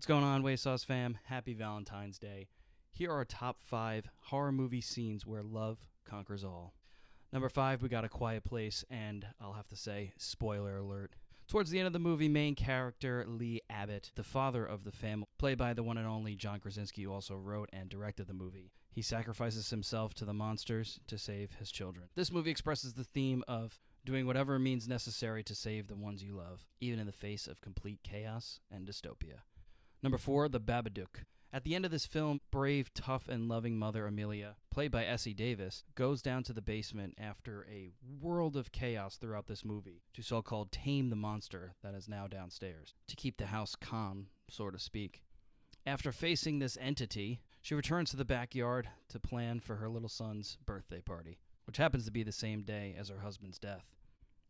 What's going on, Way Sauce fam? Happy Valentine's Day. Here are our top 5 horror movie scenes where love conquers all. Number 5, we got A Quiet Place, and I'll have to say, spoiler alert. Towards the end of the movie, main character Lee Abbott, the father of the family, played by the one and only John Krasinski, who also wrote and directed the movie. He sacrifices himself to the monsters to save his children. This movie expresses the theme of doing whatever means necessary to save the ones you love, even in the face of complete chaos and dystopia. Number 4, The Babadook. At the end of this film, brave, tough, and loving mother Amelia, played by Essie Davis, goes down to the basement after a world of chaos throughout this movie to so-called tame the monster that is now downstairs, to keep the house calm, so to speak. After facing this entity, she returns to the backyard to plan for her little son's birthday party, which happens to be the same day as her husband's death,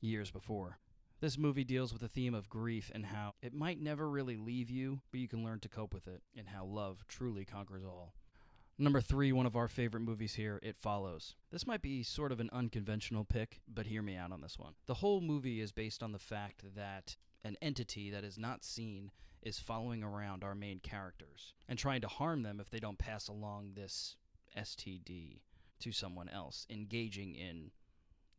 years before. This movie deals with the theme of grief and how it might never really leave you, but you can learn to cope with it, and how love truly conquers all. Number 3, one of our favorite movies here, It Follows. This might be sort of an unconventional pick, but hear me out on this one. The whole movie is based on the fact that an entity that is not seen is following around our main characters and trying to harm them if they don't pass along this STD to someone else, engaging in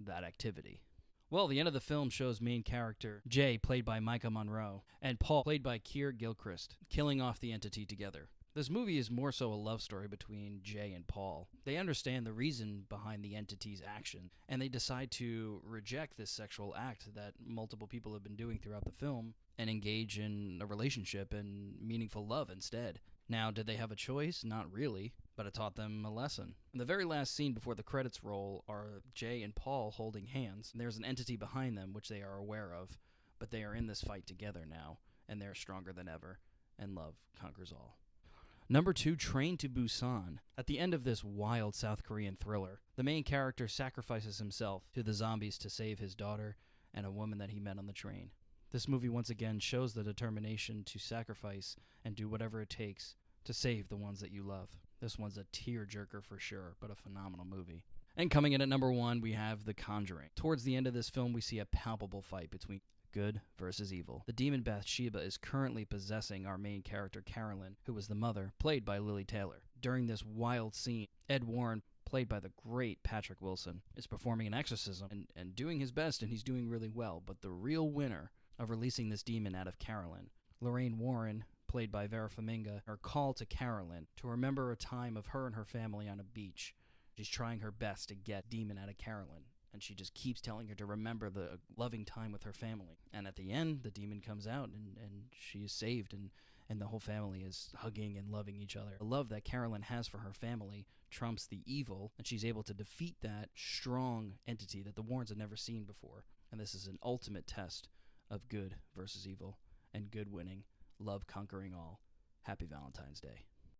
that activity. Well, the end of the film shows main character Jay, played by Micah Monroe, and Paul, played by Keir Gilchrist, killing off the entity together. This movie is more so a love story between Jay and Paul. They understand the reason behind the entity's action, and they decide to reject this sexual act that multiple people have been doing throughout the film and engage in a relationship and meaningful love instead. Now, did they have a choice? Not really, but it taught them a lesson. The very last scene before the credits roll are Jay and Paul holding hands. There's an entity behind them which they are aware of, but they are in this fight together now, and they're stronger than ever, and love conquers all. Number 2, Train to Busan. At the end of this wild South Korean thriller, the main character sacrifices himself to the zombies to save his daughter and a woman that he met on the train. This movie once again shows the determination to sacrifice and do whatever it takes to save the ones that you love. This one's a tearjerker for sure, but a phenomenal movie. And coming in at number 1, we have The Conjuring. Towards the end of this film, we see a palpable fight between good versus evil. The demon Bathsheba is currently possessing our main character, Carolyn, who was the mother, played by Lily Taylor. During this wild scene, Ed Warren, played by the great Patrick Wilson, is performing an exorcism and doing his best, and he's doing really well. But the real winner of releasing this demon out of Carolyn, Lorraine Warren, played by Vera Farmiga, her call to Carolyn to remember a time of her and her family on a beach. She's trying her best to get demon out of Carolyn, and she just keeps telling her to remember the loving time with her family. And at the end, the demon comes out, and she is saved, and the whole family is hugging and loving each other. The love that Carolyn has for her family trumps the evil, and she's able to defeat that strong entity that the Warrens had never seen before. And this is an ultimate test of good versus evil, and good winning, love conquering all. Happy Valentine's Day.